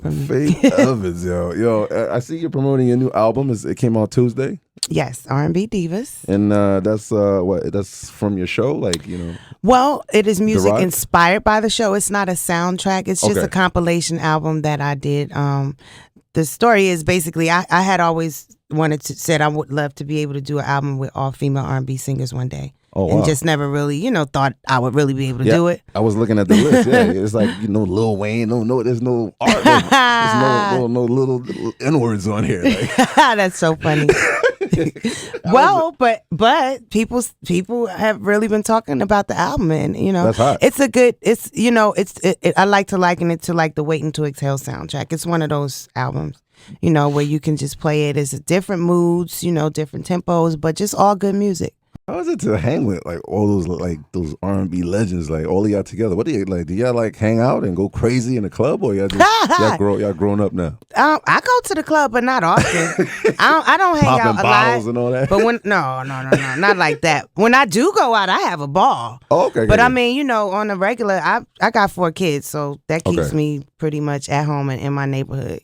for me. Faith Evans, yo, I see you're promoting your new album. It came out Tuesday. Yes, R&B Divas. And that's what? That's from your show, like Well, it is music derived? inspired by the show. It's not a soundtrack. It's just Okay. a compilation album that I did. The story is basically I had always said I would love to be able to do an album with all female R&B singers one day. Oh, wow. And just never really, thought I would really be able to do it. I was looking at the list. Yeah, it's like Lil Wayne. No, there's no art. There's no little N-words on here. Like. That's so funny. Well, but people have really been talking about the album, and That's hot. it's a good. It's I like to liken it to like the Waiting to Exhale soundtrack. It's one of those albums, where you can just play it as different moods, different tempos, but just all good music. How is it to hang with like all those R&B legends, like all of y'all together? What do you like? Do y'all like hang out and go crazy in the club, or y'all grown up now? I go to the club, but not often. I don't hang Popping out a bottles lot. and all that. But no, not like that. When I do go out, I have a ball. Oh, okay. But good. I mean, on the regular, I got 4 kids, so that keeps Okay. me pretty much at home and in my neighborhood.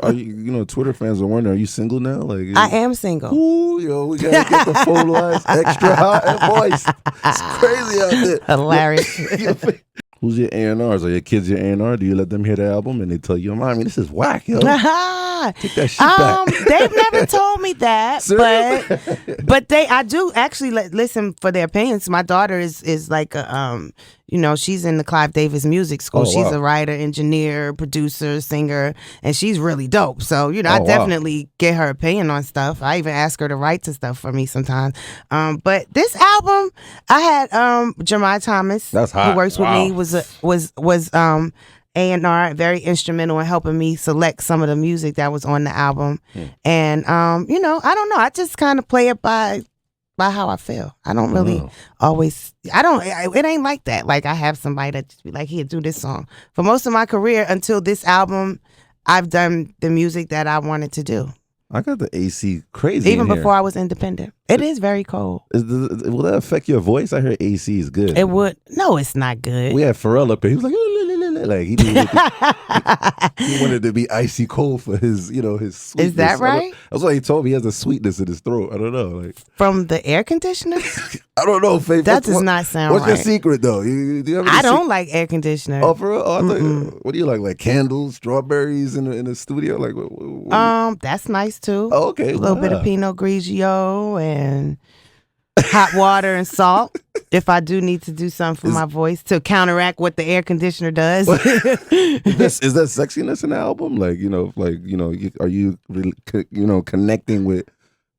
Are you? Twitter fans are wondering, are you single now? Like I am single. Ooh, yo, we gotta get the phone lines extra hot and moist. It's crazy out there. Hilarious. Who's your A&Rs? Are your kids your A&R? Do you let them hear the album and they tell you, "Mommy, this is whack, yo"? Take that shit back. They've never told me that, Serious? but I do actually listen for their opinions. My daughter is like she's in the Clive Davis Music School. Oh, She's wow. a writer, engineer, producer, singer, and she's really dope. So I wow. definitely get her opinion on stuff. I even ask her to write to stuff for me sometimes. But this album, I had Jeremiah Thomas, That's hot. who works with Wow. me, was A&R, very instrumental in helping me select some of the music that was on the album. And I don't know, I just kind of play it by how I feel. I don't really always, it ain't like that. Like I have somebody that just be like, here, do this song. For most of my career until this album, I've done the music that I wanted to do. I got the AC crazy. Even in here. before I was independent. It is very cold. Will that affect your voice? I heard AC is good. It would. No, it's not good. We had Pharrell up here. He was like, like he wanted to be icy cold for his, his sweetness. Is that right? That's why he told me he has a sweetness in his throat. I don't know. Like From the air conditioner? I don't know, Faith. That does not sound what's right. your secret though? Do you have any I don't like air conditioner. Oh, for real? Oh, I thought, what do you like candles, strawberries in the studio? Like, what That's nice too. Oh, okay. A little bit of Pinot Grigio and hot water and salt. If I do need to do something for my voice to counteract what the air conditioner does. Is that sexiness in the album? Like, are you really, connecting with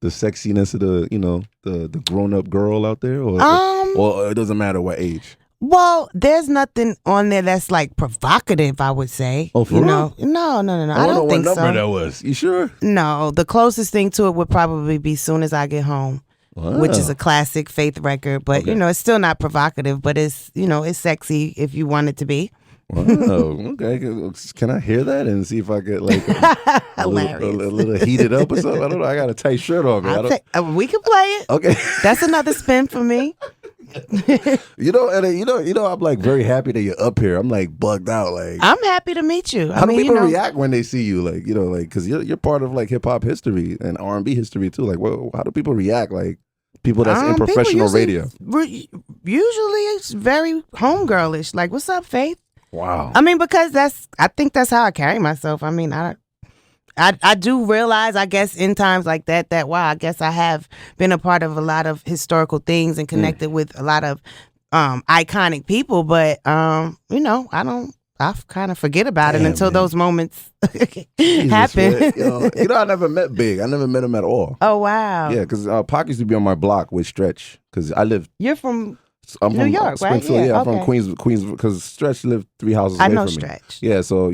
the sexiness of the grown up girl out there, or it doesn't matter what age? Well, there's nothing on there that's like provocative, I would say. Oh, for real? No. I don't think what number so. that was. You sure? No, the closest thing to it would probably be Soon As I Get Home. Wow. Which is a classic Faith record, but it's still not provocative, but it's it's sexy if you want it to be. Wow. Okay. Can I hear that and see if I get like a little heated up or something? I don't know. I got a tight shirt on me. We can play it. Okay. That's another spin for me. I'm like very happy that you're up here. I'm like bugged out. Like I'm happy to meet you. How do people react when they see you? Like because you're part of like hip hop history and R&B history too. Like, how do people react? Like people that's in professional radio. Usually it's very homegirlish. Like, what's up, Faith? Wow. I mean, because I think that's how I carry myself. I mean, I do realize, I guess, in times like that wow, I guess I have been a part of a lot of historical things and connected with a lot of iconic people, but I kind of forget about it until those moments happen. I never met Big. I never met him at all. Oh, wow. Yeah, because Pac used to be on my block with Stretch. Because I live. You're from I'm New from York, right? Springfield. Yeah, I'm okay. from Queens, because Stretch lived 3 houses away I know from me. Stretch. Yeah, so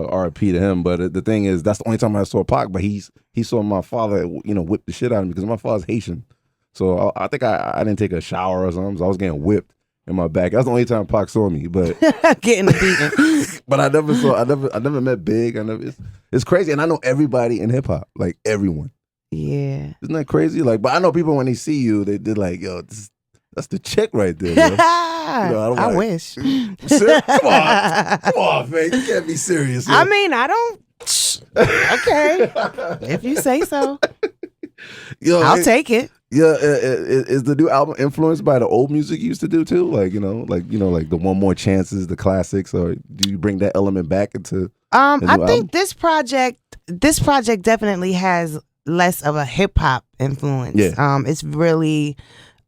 R.I.P. to him. But the thing is, that's the only time I saw Pac. But he saw my father, whip the shit out of me because my father's Haitian. So I think I didn't take a shower or something. So I was getting whipped in my back. That's the only time Pac saw me. But getting beaten. But I never met Big. It's crazy, and I know everybody in hip hop, like everyone. Yeah. Isn't that crazy? Like, but I know people when they see you, they're like, yo, that's the chick right there. Yo. I wish. Come on, man. You can't be serious. Yo. I mean, I don't. Okay, if you say so. Yo, I'll take it. Yeah, is the new album influenced by the old music you used to do too? Like like the One More Chances, the classics, or do you bring that element back into? I think this project definitely has less of a hip hop influence. Yeah. It's really,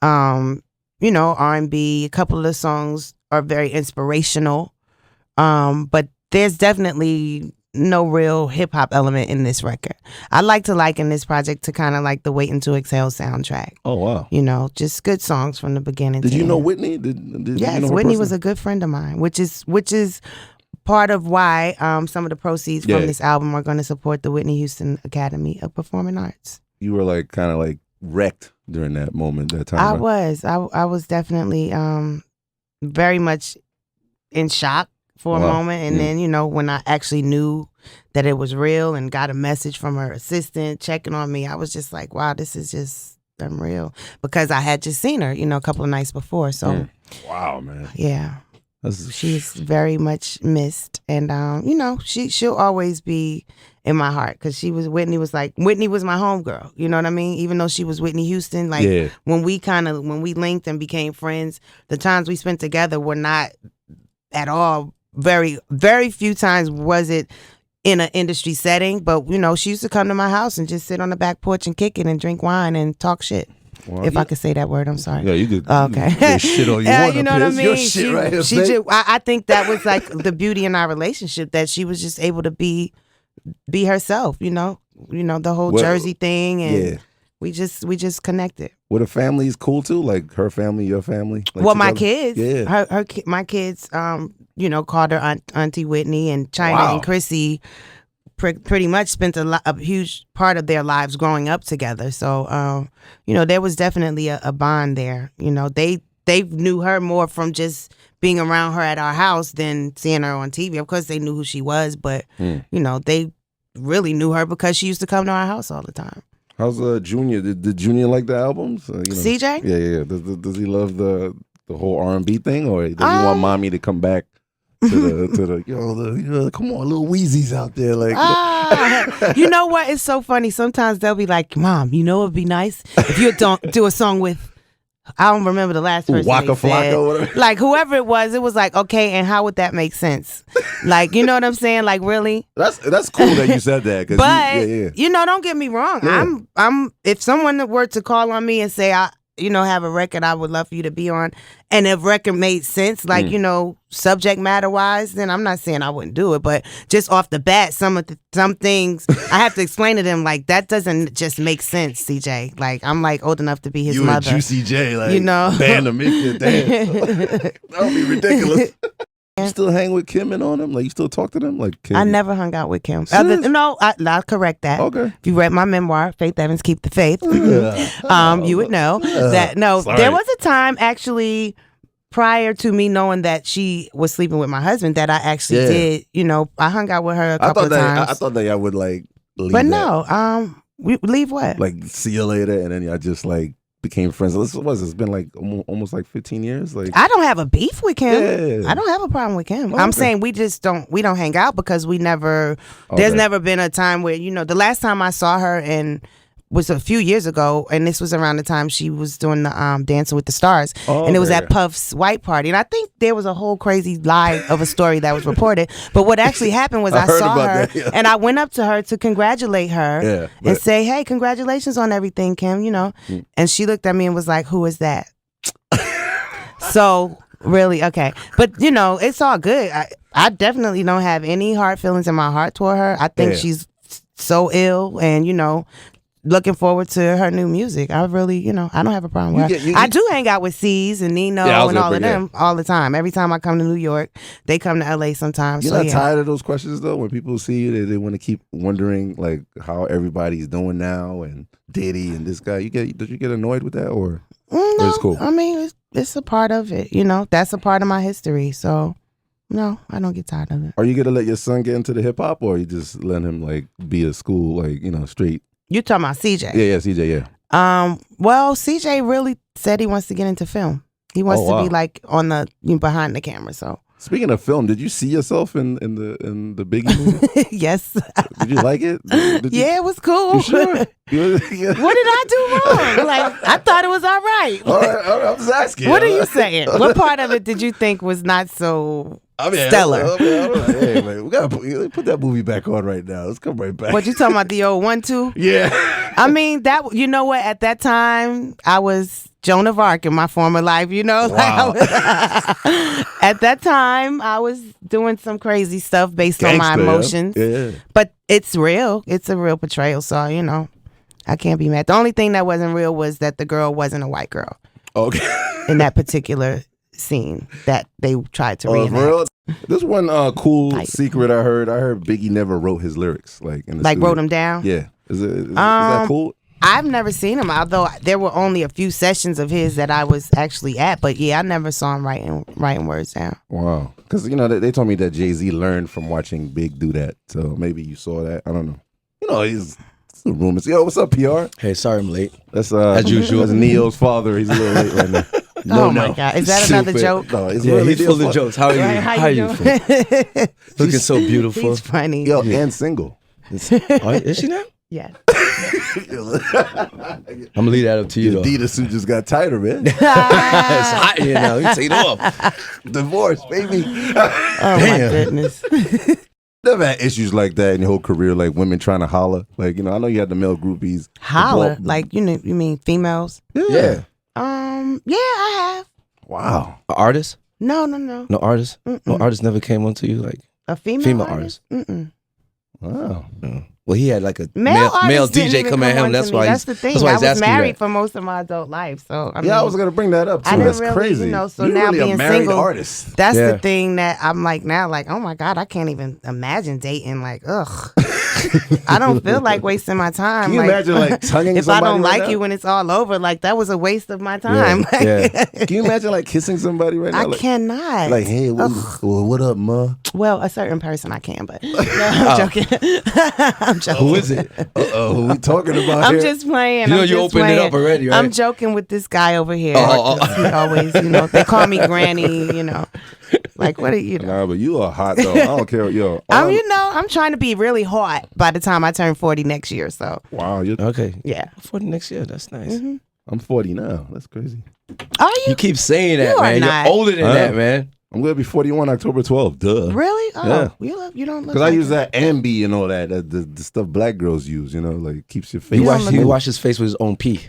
R&B. A couple of the songs are very inspirational, but there's definitely no real hip hop element in this record. I like to liken this project to kind of like the Wait Until Exhale soundtrack. Oh wow! Just good songs from the beginning. Did you know Whitney? Yes, Whitney was a good friend of mine, which is part of why some of the proceeds from this album are going to support the Whitney Houston Academy of Performing Arts. You were like kind of like wrecked during that moment, that time. I right? I was definitely very much in shock for a moment, and then when I actually knew that it was real and got a message from her assistant checking on me, I was just like, wow, this is just unreal, because I had just seen her a couple of nights before. So wow, man. Yeah. She's very much missed, and she'll always be in my heart, because Whitney was my homegirl. You know what I mean? Even though she was Whitney Houston, like when we linked and became friends, the times we spent together were not at all. Very, very few times was it in an industry setting, but she used to come to my house and just sit on the back porch and kick it and drink wine and talk shit. Well, if I could say that word, I'm sorry. Yeah, you could. Okay. You can shit all you want. You know what I mean? Your shit right here. I think that was like the beauty in our relationship, that she was just able to be herself. The whole Jersey thing, and we just connected. Were the families cool too? Like her family, your family? Like my kids. Yeah. My kids. Called her Auntie Whitney, and China and Chrissy pretty much spent a huge part of their lives growing up together. So, there was definitely a bond there. They knew her more from just being around her at our house than seeing her on TV. Of course, they knew who she was, but, they really knew her because she used to come to our house all the time. How's Junior? Did Junior like the albums? CJ? Yeah. Does he love the whole R&B thing, or does he want mommy to come back to the come on, little Weezy's out there, like. You know what? It's so funny. Sometimes they'll be like, "Mom, it'd be nice if you don't do a song with." I don't remember the last person. Waka Flocka, whatever. Like whoever it was like, okay, and how would that make sense? Like, you know what I'm saying? Like, really? That's cool that you said that. But don't get me wrong. Yeah. I'm if someone were to call on me and say I have a record I would love for you to be on, and if record made sense, like, subject matter wise, then I'm not saying I wouldn't do it, but just off the bat, some things I have to explain to them, like, that doesn't just make sense, CJ. Like, I'm like old enough to be his mother. You and Juicy J, like, band of me, damn. That would be ridiculous. You still hang with Kim and on them? Like, you still talk to them? Like, Kim? I never hung out with Kim. I'll correct that. Okay. If you read my memoir, Faith Evans, Keep the Faith, you would know that. No, sorry. There was a time actually prior to me knowing that she was sleeping with my husband that I actually did. I hung out with her a couple of times. I thought that I would like leave. But no, we leave what? Like, see you later, and then I just like became friends. It's been like almost like 15 years. Like, I don't have a beef with Kim. Yeah. I don't have a problem with Kim. Okay. I'm saying we don't hang out because we never. Okay. There's never been a time where the last time I saw her and was a few years ago, and this was around the time she was doing the Dancing with the Stars, and it was at Puff's white party, and I think there was a whole crazy lie of a story that was reported. But what actually happened was I saw her, and I went up to her to congratulate her and say, "Hey, congratulations on everything, Kim." And she looked at me and was like, "Who is that?" So really, okay, but it's all good. I definitely don't have any hard feelings in my heart toward her. I think she's so ill, and looking forward to her new music. I really, I don't have a problem with her. I do hang out with C's and Nino and all of them all the time. Every time I come to New York, they come to LA sometimes. You're not tired of those questions though? When people see you, they want to keep wondering like how everybody's doing now and Diddy and this guy. Did you get annoyed with that or? No, it's cool. I mean, it's a part of it. That's a part of my history. So no, I don't get tired of it. Are you gonna let your son get into the hip hop, or you just let him like be a school, like straight? You talking about CJ? Yeah, CJ, yeah. Well, CJ really said he wants to get into film. He wants to be like on the behind the camera. So speaking of film, did you see yourself in the Biggie movie? Yes. Did you like it? Yeah, it was cool. You sure? What did I do wrong? Like, I thought it was all right. All right, I'm just asking. What are you saying? What part of it did you think was not so stellar? Hey, man, we gotta put that movie back on right now. Let's come right back. What you talking about? The old 1-2? Yeah. I mean, that. You know what? At that time, I was Joan of Arc in my former life. You know, wow. At that time, I was doing some crazy stuff based on my emotions. Yeah. But it's real. It's a real portrayal. So you know, I can't be mad. The only thing that wasn't real was that the girl wasn't a white girl. Okay. In that particular scene that they tried to reenact. Real? This one cool secret I heard Biggie never wrote his lyrics like in the studio. wrote them down. Yeah, is that cool? I've never seen him, although there were only a few sessions of his that I was actually at. But yeah, I never saw him writing words down. Wow, because you know they told me that Jay-Z learned from watching Big do that. So maybe you saw that. I don't know. You know, he's the rumors. Yo, what's up, PR? Hey, sorry I'm late. That's as usual. That's Neo's father. He's a little late right now. No, my God. Is that another joke? No, it's really he's full of jokes. How are you? How you doing? Looking so beautiful. He's funny. Yo, and single. Is she now? Yeah. I'm gonna leave that up to you, though. Adidas suit just got tighter, man. It's hot in here now. You take it off. Divorce, baby. Oh, my goodness. Never had issues like that in your whole career, like women trying to holler. Like, you know, I know you had the male groupies. Holler? Like, you mean females? Yeah. Yeah, I have. Wow. An artist? No. No artist? No artist never came onto you? Like a female artist? Mm-mm. Wow. Well, he had like a male DJ come at him. That's why that's the thing. I was married for most of my adult life, so I mean, I was gonna bring that up too. That's really, crazy. You know, so You're now really being a married single, artist. That's the thing that I'm like now, like, oh my God, I can't even imagine dating. Like, ugh, I don't feel like wasting my time. Can you imagine like tonguing if somebody I don't like now? you when it's all over? Like that was a waste of my time. Yeah. Can you imagine like kissing somebody right now? I cannot. Like, hey, what up, ma? Well, a certain person I can, but no, I'm joking. I'm joking. Who is it? Who we talking about I'm here? just playing. You know, you opened it up already, right? I'm joking with this guy over here. He always, they call me Granny, Like, what are you? Nah, but you are hot, though. I don't care. Yo, I'm trying to be really hot by the time I turn 40 next year, so. Wow. You're okay. Yeah. 40 next year. That's nice. Mm-hmm. I'm 40 now. That's crazy. Are you? You keep saying that, You are man. not. You're older than that, man. I'm going to be 41 October 12th. Duh. Really? Oh, Yeah. you don't look Because like I use it. that Ambi and all that, the stuff black girls use, like keeps your face. He washed his face with his own pee.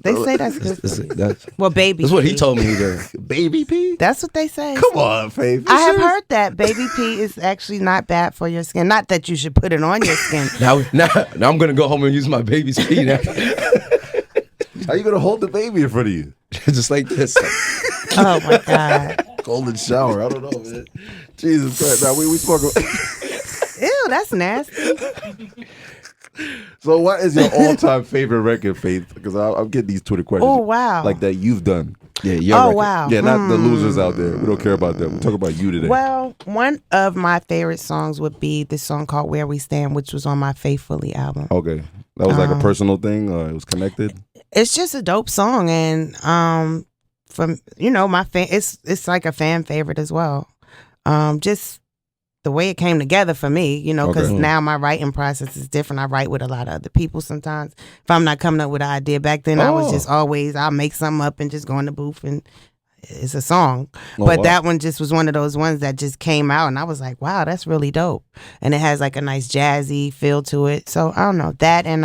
They say that's good. That's Well, baby what he pee. told me he did. Baby pee? That's what they say. Come on, Faith. I have heard that baby pee is actually not bad for your skin. Not that you should put it on your skin. Now I'm gonna go home and use my baby's pee now. How you going to hold the baby in front of you? Just like this. Oh my God. Golden shower. I don't know, man. Jesus Christ. Now, we spoke about... Ew, that's nasty. So what is your all-time favorite record, Faith? Because I'm getting these Twitter questions. Oh, wow. Like that you've done. Yeah, your record. Wow. Yeah, not the losers out there. We don't care about them. We're talking about you today. Well, one of my favorite songs would be this song called Where We Stand, which was on my Faithfully album. Okay. That was like a personal thing, or it was connected? It's just a dope song, and from my fan, it's like a fan favorite as well. Just the way it came together for me, because now my writing process is different. I write with a lot of other people sometimes. If I'm not coming up with an idea, back then I was just always, I'll make something up and just go in the booth and it's a song. But that one just was one of those ones that just came out and I was like, wow, that's really dope. And it has like a nice jazzy feel to it. So I don't know, that and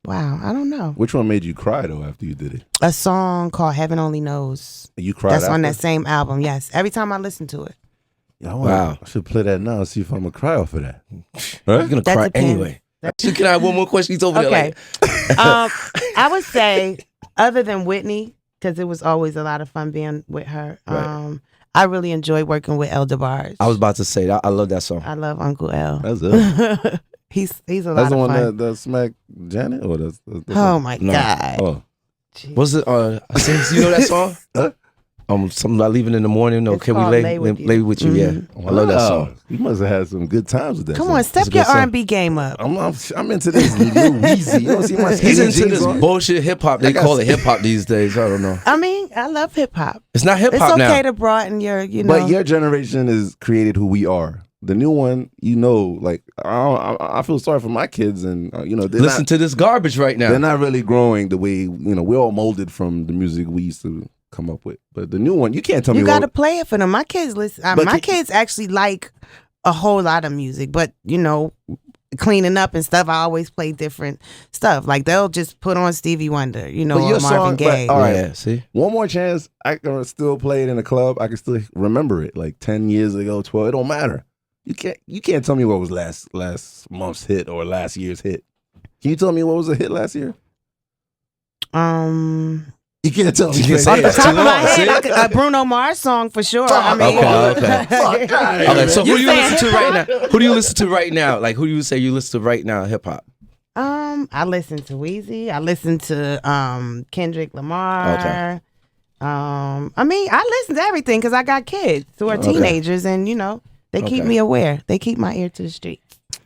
wow, I don't know. Which one made you cry though after you did it? A song called Heaven Only Knows. You cried That's after? on that same album, yes. Every time I listen to it. Yeah, Wow. I should play that now and see if I'm going to cry off of that. You're gonna That cry depends. anyway. Can I have one more question? He's over there Okay. like I would say, other than Whitney, because it was always a lot of fun being with her, Right. I really enjoyed working with El DeBarge. I was about to say that. I love that song. I love Uncle L. That's it. He's a lot That's the of one fun. that smacked Janet? Or that's Oh my No. God. Oh. Was it? You know that song? Huh? Something about leaving in the morning. Or It's can we called lay with you? Yeah, I love that song. You must have had some good times with that. Come song. on, step a good your song. R&B game up. I'm into this Lil Weezy. You don't see my He's skinny into jeans this on? bullshit hip hop. They call it hip hop these days. I don't know. I mean, I love hip hop. It's not hip It's hop okay now. to broaden your, But your generation has created who we are. The new one, like I feel sorry for my kids, and Listen to this garbage right now. they're not really growing the way we're all molded from the music we used to come up with. But the new one, you can't tell me. You got to play it for them. My kids listen. My kids actually like a whole lot of music, but cleaning up and stuff, I always play different stuff. Like they'll just put on Stevie Wonder, or Marvin Gaye. All right, Yeah, see, one more chance, I can still play it in a club. I can still remember it, like 10 years ago, 12. It don't matter. You can't tell me what was last month's hit or last year's hit. Can you tell me what was a hit last year? You can't tell me. You can say Off the It's top too of my long, head, see? a Bruno Mars song for sure. Okay. Okay, so who You do you saying listen to right now? Who do you listen to right now? Like, who do you say you listen to right now? Hip hop. I listen to Weezy. I listen to Kendrick Lamar. Okay. I mean, I listen to everything because I got kids who are teenagers, and they keep Okay. me aware. They keep my ear to the streets.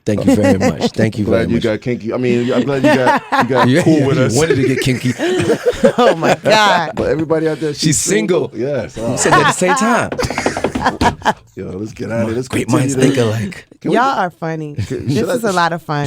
Thank you very much. Thank you very Glad you much. got kinky. I mean, I'm glad you got cool with us. You wanted to get kinky. Oh my God. But everybody out there, She's single. Yes. We said that at the same time. Yo, let's get out of here. Let's Great continue minds to- think alike. Can we- Y'all are funny. This is a lot of fun.